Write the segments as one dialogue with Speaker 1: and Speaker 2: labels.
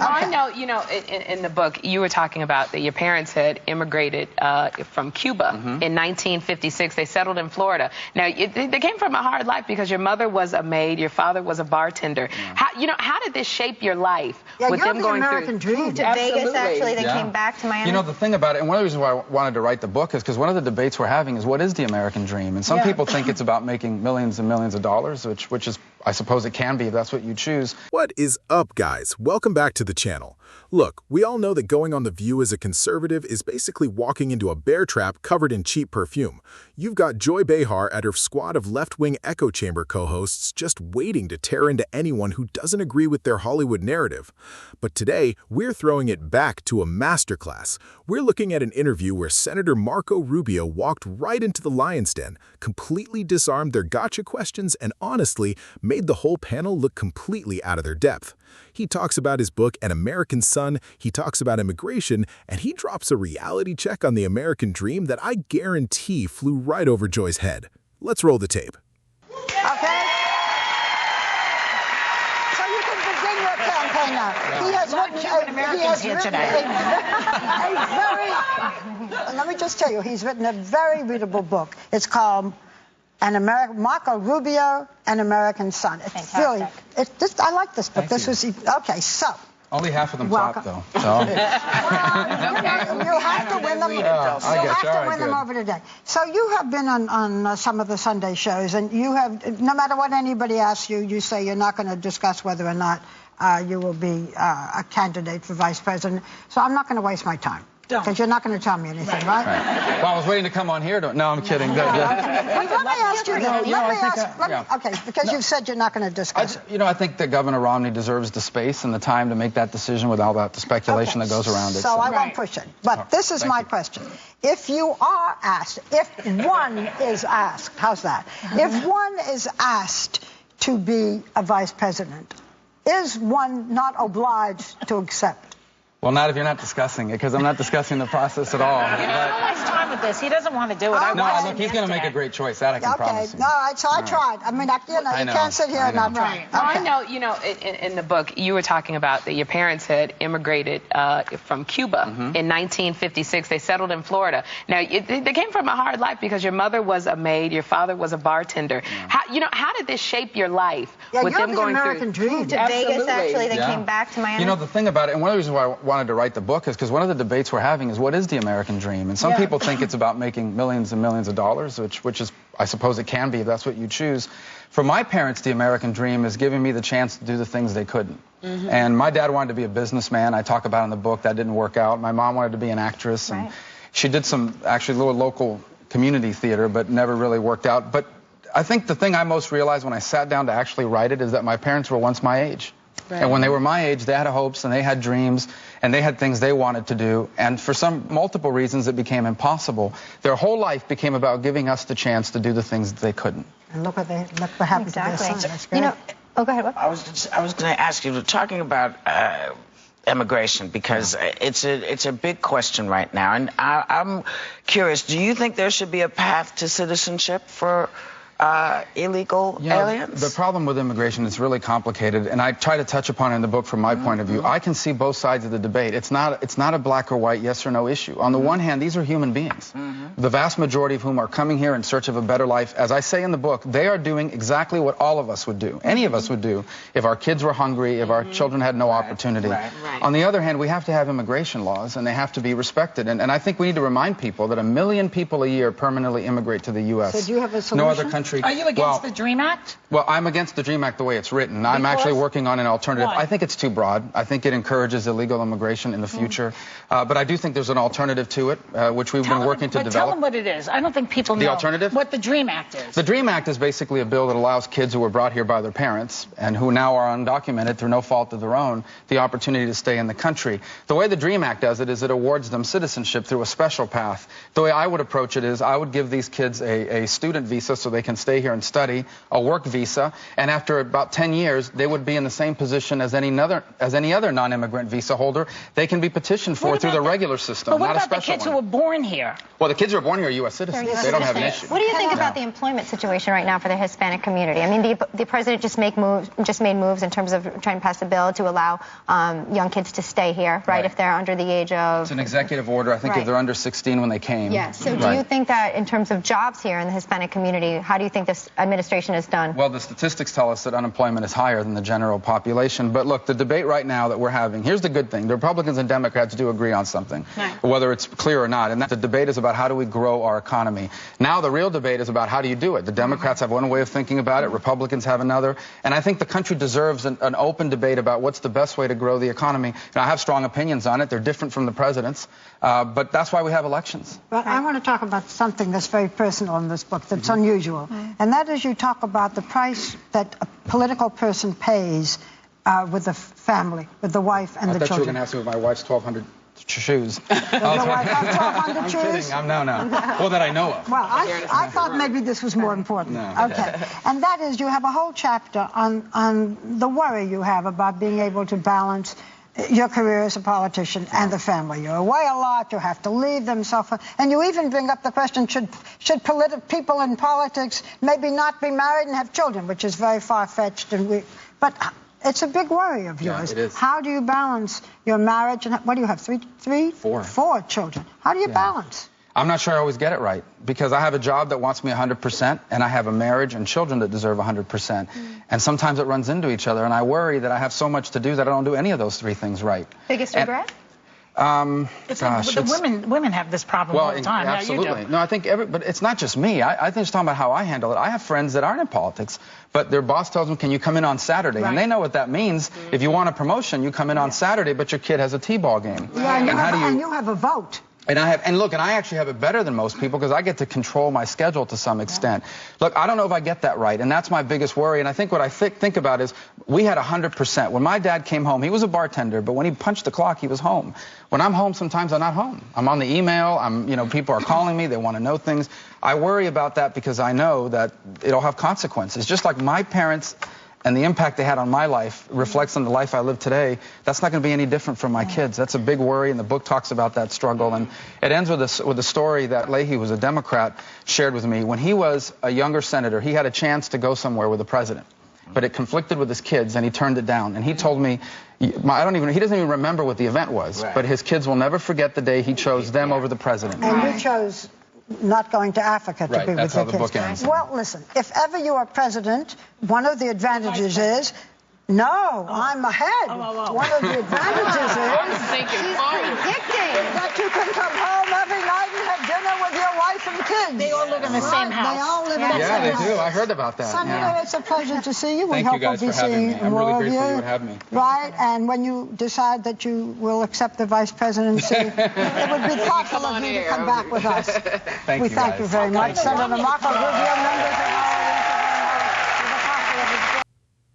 Speaker 1: I know, in the book, you were talking about that your parents had immigrated from Cuba in 1956. They settled in Florida. Now, they came from a hard life because your mother was a maid, your father was a bartender. How did this shape your life with them going
Speaker 2: American
Speaker 1: through?
Speaker 2: dream.
Speaker 3: To Vegas, actually. They came back to Miami.
Speaker 4: You know, the thing about it, and one of the reasons why I wanted to write the book is because one of the debates we're having is what is the American dream? And some people think it's about making millions and millions of dollars, which is, I suppose it can be if that's what you choose.
Speaker 5: What is up, guys? Welcome back to the channel. Look, we all know that going on The View as a conservative is basically walking into a bear trap covered in cheap perfume. You've got Joy Behar and her squad of left-wing echo chamber co-hosts just waiting to tear into anyone who doesn't agree with their Hollywood narrative. But today, we're throwing it back to a masterclass. We're looking at an interview where Senator Marco Rubio walked right into the lion's den, completely disarmed their gotcha questions, and honestly made the whole panel look completely out of their depth. He talks about his book, An American Son, he talks about immigration, and he drops a reality check on the American dream that I guarantee flew right over Joy's head. Let's roll the tape.
Speaker 2: Okay? So you can begin your campaign now. He has written let me just tell you, he's written a very readable book. It's called Marco Rubio, An American Son. It's really, I like this book. Okay, so.
Speaker 4: Only half of them
Speaker 2: Welcome.
Speaker 4: flop, though. So.
Speaker 2: You have to win them. Them over today. So you have been on some of the Sunday shows, and you have, no matter what anybody asks you, you say you're not going to discuss whether or not you will be a candidate for vice president. So I'm not going to waste my time. Because you're not going to tell me anything, right?
Speaker 4: Well, I was waiting to come on here. No, I'm kidding.
Speaker 2: Let me ask you this. Okay, because you've said you're not going to discuss it.
Speaker 4: I think that Governor Romney deserves the space and the time to make that decision without the speculation that goes around it.
Speaker 2: So I won't push it. But this is my question. If you are asked, if one is asked, how's that? If one is asked to be a vice president, is one not obliged to accept?
Speaker 4: Well, not if you're not discussing it, because I'm not discussing the process at all.
Speaker 3: Don't waste time with this. He doesn't want to do it.
Speaker 4: No, look, he's going to make a great choice. That I can promise you.
Speaker 2: No, so I tried. I mean, you can't sit here and not try.
Speaker 1: I know, in the book, you were talking about that your parents had immigrated from Cuba in 1956. They settled in Florida. Now, they came from a hard life because your mother was a maid, your father was a bartender. How did this shape your life with them going
Speaker 2: American dream.
Speaker 3: To Vegas, actually. They came back to Miami.
Speaker 4: You know, the thing about it, and one of the reasons why I wanted to write the book is because one of the debates we're having is what is the American dream? And some people think it's about making millions and millions of dollars, which is, I suppose it can be if that's what you choose. For my parents, the American dream is giving me the chance to do the things they couldn't. And my dad wanted to be a businessman. I talk about in the book that didn't work out. My mom wanted to be an actress, and she did some actually little local community theater, but never really worked out. But I think the thing I most realized when I sat down to actually write it is that my parents were once my age. And when they were my age, they had hopes and they had dreams and they had things they wanted to do. And for multiple reasons, it became impossible. Their whole life became about giving us the chance to do the things that they couldn't.
Speaker 2: And look what happened to their son. That's great.
Speaker 3: Go ahead. What?
Speaker 6: I was going to ask you, talking about immigration, because it's a big question right now. And I'm curious, do you think there should be a path to citizenship for illegal aliens?
Speaker 4: The problem with immigration is really complicated, and I try to touch upon it in the book from my point of view. I can see both sides of the debate. It's not a black or white, yes or no issue. On the one hand, these are human beings, the vast majority of whom are coming here in search of a better life. As I say in the book, they are doing exactly what all of us would do, any of us would do, if our kids were hungry, if our children had no opportunity. On the other hand, we have to have immigration laws, and they have to be respected. And I think we need to remind people that 1 million people a year permanently immigrate to the U.S.
Speaker 2: So do you have a solution?
Speaker 4: No other country.
Speaker 3: Are you against the DREAM Act?
Speaker 4: Well, I'm against the DREAM Act the way it's written. I'm actually working on an alternative. I think it's too broad. I think it encourages illegal immigration in the future. But I do think there's an alternative to it, which we've been working to develop.
Speaker 3: Tell them what it is. I don't think people know.
Speaker 4: The alternative?
Speaker 3: What the DREAM Act is.
Speaker 4: The DREAM Act is basically a bill that allows kids who were brought here by their parents and who now are undocumented through no fault of their own the opportunity to stay in the country. The way the DREAM Act does it is it awards them citizenship through a special path. The way I would approach it is I would give these kids a student visa so they can stay here and study, a work visa, and after about 10 years, they would be in the same position as any other non-immigrant visa holder. They can be petitioned for through the regular system,
Speaker 3: but what
Speaker 4: not a
Speaker 3: about
Speaker 4: special
Speaker 3: the kids
Speaker 4: one.
Speaker 3: who were born here?
Speaker 4: Well, the kids who are born here are U.S. citizens. They don't have an issue.
Speaker 7: What do you think about the employment situation right now for the Hispanic community? I mean, the president just made moves in terms of trying to pass a bill to allow young kids to stay here, right, if they're under the age of...
Speaker 4: It's an executive order, I think, if they're under 16 when they came.
Speaker 7: Yeah, so do you think that in terms of jobs here in the Hispanic community, how do you think this administration has done?
Speaker 4: Well, the statistics tell us that unemployment is higher than the general population. But look, the debate right now that we're having, here's the good thing. The Republicans and Democrats do agree on something, whether it's clear or not. And that the debate is about how do we grow our economy. Now the real debate is about how do you do it. The Democrats have one way of thinking about it. Republicans have another. And I think the country deserves an open debate about what's the best way to grow the economy. Now, I have strong opinions on it. They're different from the president's. But that's why we have elections.
Speaker 2: Well, I want to talk about something that's very personal in this book that's unusual. And that is you talk about the price that a political person pays with the family, with the wife and the children.
Speaker 4: I thought you were going to ask me with my wife's 1,200 shoes.
Speaker 2: Does your wife have 1,200 shoes?
Speaker 4: I'm kidding. No. Well, that I know of.
Speaker 2: Well, I thought maybe this was more important.
Speaker 4: No.
Speaker 2: Okay. And that is you have a whole chapter on the worry you have about being able to balance your career as a politician and the family. You're away a lot, you have to leave them, and you even bring up the question, should people in politics maybe not be married and have children, which is very far-fetched, but it's a big worry of yours.
Speaker 4: Yeah, it is.
Speaker 2: How do you balance your marriage, and what do you have, four children? How do you balance?
Speaker 4: I'm not sure I always get it right, because I have a job that wants me 100%, and I have a marriage and children that deserve 100%. And sometimes it runs into each other, and I worry that I have so much to do that I don't do any of those three things right.
Speaker 7: Biggest regret?
Speaker 3: Women have this problem all the time.
Speaker 4: Absolutely.
Speaker 3: Now you do.
Speaker 4: No, I think but it's not just me. I think it's talking about how I handle it. I have friends that aren't in politics, but their boss tells them, can you come in on Saturday? And they know what that means. If you want a promotion, you come in on Saturday, but your kid has a T-ball game.
Speaker 2: Yeah, and you have a vote.
Speaker 4: And I actually have it better than most people because I get to control my schedule to some extent. Look, I don't know if I get that right, and that's my biggest worry. And I think what I think about is we had 100%. When my dad came home, he was a bartender, but when he punched the clock, he was home. When I'm home, sometimes I'm not home. I'm on the email. People are calling me. They want to know things. I worry about that because I know that it'll have consequences. Just like my parents and the impact they had on my life reflects on the life I live today, that's not going to be any different from my kids. That's a big worry, and the book talks about that struggle. And it ends with a story that Leahy, who was a Democrat, shared with me. When he was a younger senator, he had a chance to go somewhere with the president, but it conflicted with his kids, and he turned it down. And he told me, he doesn't even remember what the event was, but his kids will never forget the day he chose them over the president.
Speaker 2: And you chose not going to Africa to be with your kids.
Speaker 4: That's how the book ends.
Speaker 2: Well, listen, if ever you are president, one of the advantages is, no, I'm ahead. One of the advantages is that you can come home every night and have dinner with your wife and kids.
Speaker 3: They all live in the same house.
Speaker 2: They all live in the same house.
Speaker 4: Yeah, they do. I heard about that.
Speaker 2: Senator, it's a pleasure to see you. We
Speaker 4: Thank
Speaker 2: hope
Speaker 4: you guys
Speaker 2: we'll be
Speaker 4: for having me.
Speaker 2: seeing
Speaker 4: I'm really
Speaker 2: more
Speaker 4: grateful
Speaker 2: of
Speaker 4: you would have me.
Speaker 2: Right, and when you decide that you will accept the vice presidency, it would be thoughtful of you to come back with us.
Speaker 4: Thank
Speaker 2: We
Speaker 4: you
Speaker 2: thank
Speaker 4: guys.
Speaker 2: you very much. Senator Marco Rubio, members of our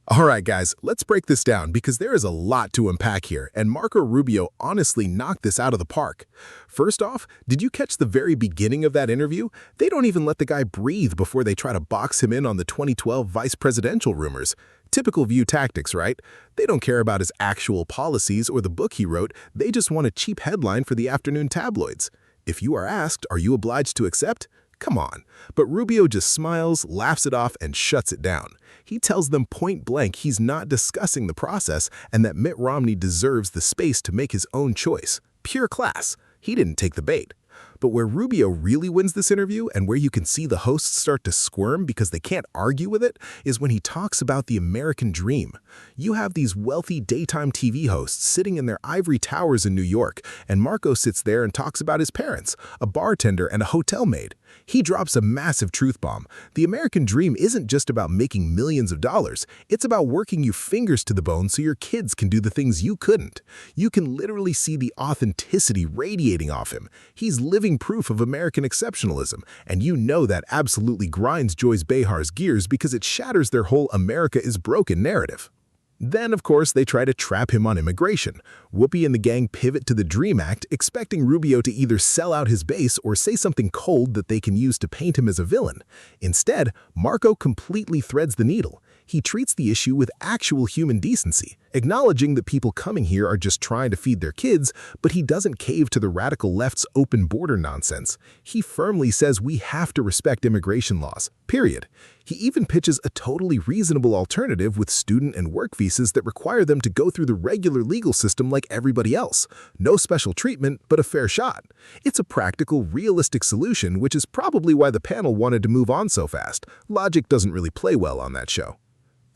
Speaker 5: All right, guys, let's break this down because there is a lot to unpack here, and Marco Rubio honestly knocked this out of the park. First off, did you catch the very beginning of that interview? They don't even let the guy breathe before they try to box him in on the 2012 vice presidential rumors. Typical View tactics, right? They don't care about his actual policies or the book he wrote, they just want a cheap headline for the afternoon tabloids. If you are asked, are you obliged to accept? Come on. But Rubio just smiles, laughs it off, and shuts it down. He tells them point blank he's not discussing the process and that Mitt Romney deserves the space to make his own choice. Pure class. He didn't take the bait. But where Rubio really wins this interview and where you can see the hosts start to squirm because they can't argue with it is when he talks about the American dream. You have these wealthy daytime TV hosts sitting in their ivory towers in New York, and Marco sits there and talks about his parents, a bartender and a hotel maid. He drops a massive truth bomb. The American dream isn't just about making millions of dollars. It's about working your fingers to the bone so your kids can do the things you couldn't. You can literally see the authenticity radiating off him. He's living proof of American exceptionalism, and you know that absolutely grinds Joy Behar's gears because it shatters their whole America is broken narrative. Then, of course, they try to trap him on immigration. Whoopi and the gang pivot to the Dream Act, expecting Rubio to either sell out his base or say something cold that they can use to paint him as a villain. Instead, Marco completely threads the needle. He treats the issue with actual human decency, acknowledging that people coming here are just trying to feed their kids, but he doesn't cave to the radical left's open border nonsense. He firmly says we have to respect immigration laws, period. He even pitches a totally reasonable alternative with student and work visas that require them to go through the regular legal system like everybody else. No special treatment, but a fair shot. It's a practical, realistic solution, which is probably why the panel wanted to move on so fast. Logic doesn't really play well on that show.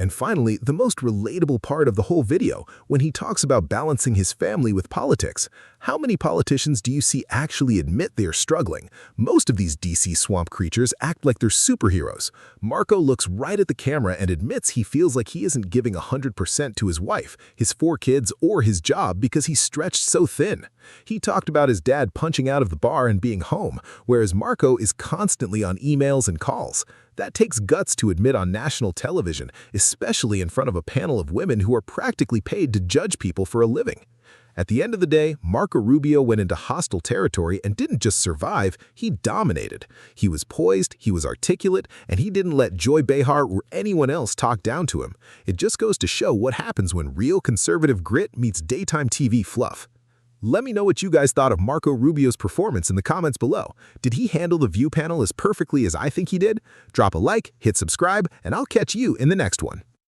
Speaker 5: And finally, the most relatable part of the whole video, when he talks about balancing his family with politics. How many politicians do you see actually admit they are struggling? Most of these DC swamp creatures act like they're superheroes. Marco looks right at the camera and admits he feels like he isn't giving 100% to his wife, his 4 kids, or his job because he's stretched so thin. He talked about his dad punching out of the bar and being home, whereas Marco is constantly on emails and calls. That takes guts to admit on national television, especially in front of a panel of women who are practically paid to judge people for a living. At the end of the day, Marco Rubio went into hostile territory and didn't just survive, he dominated. He was poised, he was articulate, and he didn't let Joy Behar or anyone else talk down to him. It just goes to show what happens when real conservative grit meets daytime TV fluff. Let me know what you guys thought of Marco Rubio's performance in the comments below. Did he handle the view panel as perfectly as I think he did? Drop a like, hit subscribe, and I'll catch you in the next one.